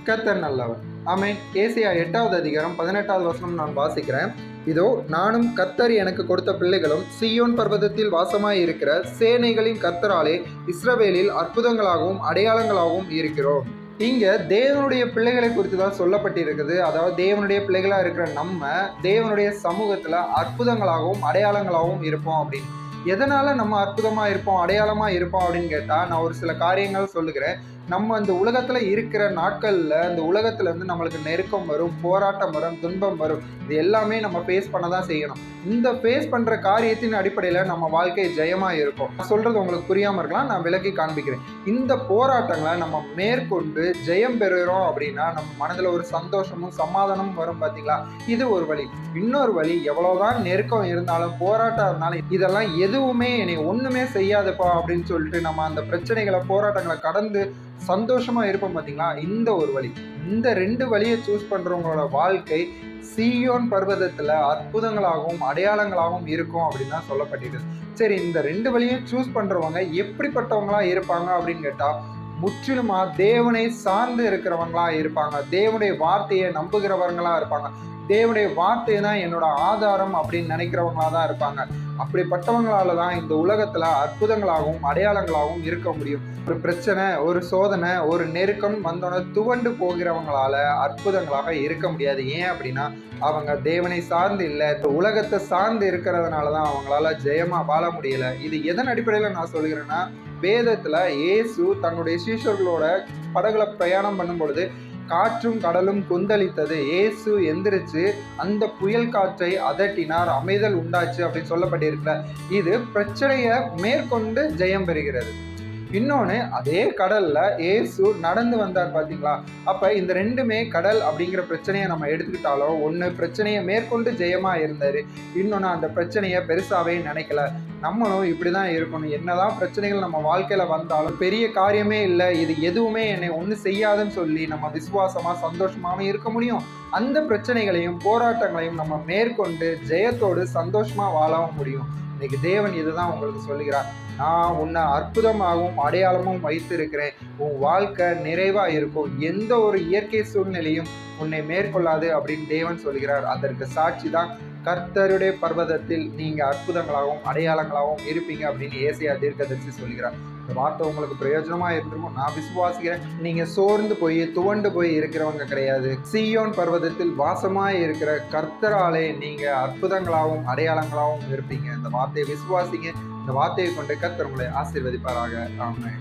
கர்த்தர் நல்லவர். ஆமென். ஏசாயா 8வது அதிகாரம் 18வது வசனம் நான் வாசிக்கிறேன். இதோ நானும் கர்த்தர் எனக்கு கொடுத்த பிள்ளைகளும் சீயோன் பர்வதத்தில் வாசமாய் இருக்கிற சேனைகளின் கர்த்தராலே இஸ்ரவேலில் அற்புதங்களாகவும் அடையாளங்களாகவும் இருக்கிறோம். இங்க தேவனுடைய பிள்ளைகளை குறித்து தான் சொல்லப்பட்டிருக்குது. அதாவது தேவனுடைய பிள்ளைகளா இருக்கிற நம்ம தேவனுடைய சமூகத்துல அற்புதங்களாகவும் அடையாளங்களாகவும் இருப்போம் அப்படின்னு. எதனால நம்ம அற்புதமா இருப்போம் அடையாளமா இருப்போம் அப்படின்னு கேட்டா, நான் ஒரு சில காரியங்கள் சொல்லுகிறேன். நம்ம அந்த உலகத்துல இருக்கிற நாட்கள்ல அந்த உலகத்துல இருந்து நம்மளுக்கு நெருக்கம் வரும், போராட்டம் வரும், துன்பம் வரும். இது எல்லாமே நம்ம ஃபேஸ் பண்ண தான் செய்யணும். இந்த ஃபேஸ் பண்ற காரியத்தின் அடிப்படையில நம்ம வாழ்க்கை ஜெயமா இருக்கும். நான் சொல்றது உங்களுக்கு புரியாம இருக்கலாம், நான் விளக்கி காண்பிக்கிறேன். இந்த போராட்டங்களை நம்ம மேற்கொண்டு ஜெயம் பெறுகிறோம் அப்படின்னா நம்ம மனதுல ஒரு சந்தோஷமும் சமாதானமும் வரும். பாத்தீங்களா, இது ஒரு வழி. இன்னொரு வழி, எவ்வளவுதான் நெருக்கம் இருந்தாலும் போராட்டம் இருந்தாலும் இதெல்லாம் எதுவுமே என்னை ஒண்ணுமே செய்யாதுப்பா அப்படின்னு சொல்லிட்டு நம்ம அந்த பிரச்சனைகளை போராட்டங்களை கடந்து சந்தோஷமா இருப்போம். பாத்தீங்களா, இந்த ஒரு வழி. இந்த ரெண்டு வழியை சூஸ் பண்றவங்களோட வாழ்க்கை சீயோன் பர்வதத்துல அற்புதங்களாகவும் அடையாளங்களாகவும் இருக்கும் அப்படின்னு தான் சொல்லப்பட்டிருக்கு. சரி, இந்த ரெண்டு வழியும் சூஸ் பண்றவங்க எப்படிப்பட்டவங்களா இருப்பாங்க அப்படின்னு கேட்டா, முற்றிலுமா தேவனை சார்ந்து இருக்கிறவங்களா இருப்பாங்க. தேவனுடைய வார்த்தையை நம்புகிறவங்களா இருப்பாங்க. தேவனுடைய வார்த்தை தான் என்னோட ஆதாரம் அப்படின்னு நினைக்கிறவங்களா தான் இருப்பாங்க. அப்படிப்பட்டவங்களால தான் இந்த உலகத்துல அற்புதங்களாகவும் அடையாளங்களாகவும் இருக்க முடியும். ஒரு பிரச்சனை, ஒரு சோதனை, ஒரு நெருக்கம் வந்தோட துவண்டு போகிறவங்களால அற்புதங்களாக இருக்க முடியாது. ஏன் அப்படின்னா, அவங்க தேவனை சார்ந்து இல்லை, உலகத்தை சார்ந்து இருக்கிறதுனால தான் அவங்களால ஜெயமா வாழ முடியல. இது எதன் அடிப்படையில் நான் சொல்கிறேன்னா, வேதத்துல இயேசு தன்னுடைய சீஷர்களோட படகுல பிரயாணம் பண்ணும் பொழுது காற்றும் கடலும் கொந்தளித்தது. இயேசு எந்திரிச்சு அந்த புயல் காற்றை அதட்டினார், அமைதல் உண்டாச்சு அப்படின்னு சொல்லப்பட்டிருக்கல. இது பிரச்சனையை மேற்கொண்டு ஜெயம் பெறுகிறது. இன்னொன்று, அதே கடல்ல இயேசு நடந்து வந்தார். பார்த்தீங்களா, அப்போ இந்த ரெண்டுமே கடல் அப்படிங்கிற பிரச்சனையை நம்ம எடுத்துக்கிட்டாலும், ஒன்று பிரச்சனையை மேற்கொண்டு ஜெயமா இருந்தார், இன்னொன்று அந்த பிரச்சனையை பெருசாவே நினைக்கல. நம்மளும் இப்படி தான் இருக்கணும். என்னதான் பிரச்சனைகள் நம்ம வாழ்க்கையில வந்தாலும் பெரிய காரியமே இல்லை, இது எதுவுமே என்னை ஒன்றும் செய்யாதுன்னு சொல்லி நம்ம விசுவாசமா சந்தோஷமாகவும் இருக்க முடியும். அந்த பிரச்சனைகளையும் போராட்டங்களையும் நம்ம மேற்கொண்டு ஜெயத்தோடு சந்தோஷமா வாழவும் முடியும். இன்னைக்கு தேவன் இதுதான் உங்களுக்கு சொல்லுகிறார். நான் உன்னை அற்புதமாகவும் அடையாளமும் வைத்திருக்கிறேன். உன் வாழ்க்கை நிறைவா இருக்கும். எந்த ஒரு இயற்கை சூழ்நிலையும் உன்னை மேற்கொள்ளாது அப்படின்னு தேவன் சொல்கிறார். அதற்கு சாட்சி தான் கர்த்தருடைய பர்வதத்தில் நீங்க அற்புதங்களாகவும் அடையாளங்களாகவும் இருப்பீங்க அப்படின்னு ஏசாயா தீர்க்கதரிசி சொல்கிறார். இந்த வார்த்தை உங்களுக்கு பிரயோஜனமா இருந்திருக்கும் நான் விசுவாசிக்கிறேன். நீங்க சோர்ந்து போய் துவண்டு போய் இருக்கிறவங்க கிடையாது. சீயோன் பர்வதத்தில் வாசமாய் இருக்கிற கர்த்தராலே நீங்க அற்புதங்களாகவும் அடையாளங்களாகவும் இருப்பீங்க. இந்த வார்த்தையை விசுவாசிங்க. இந்த வார்த்தையை கொண்டு கர்த்தர் உங்களை ஆசீர்வதிப்பாராக. ஆமென்.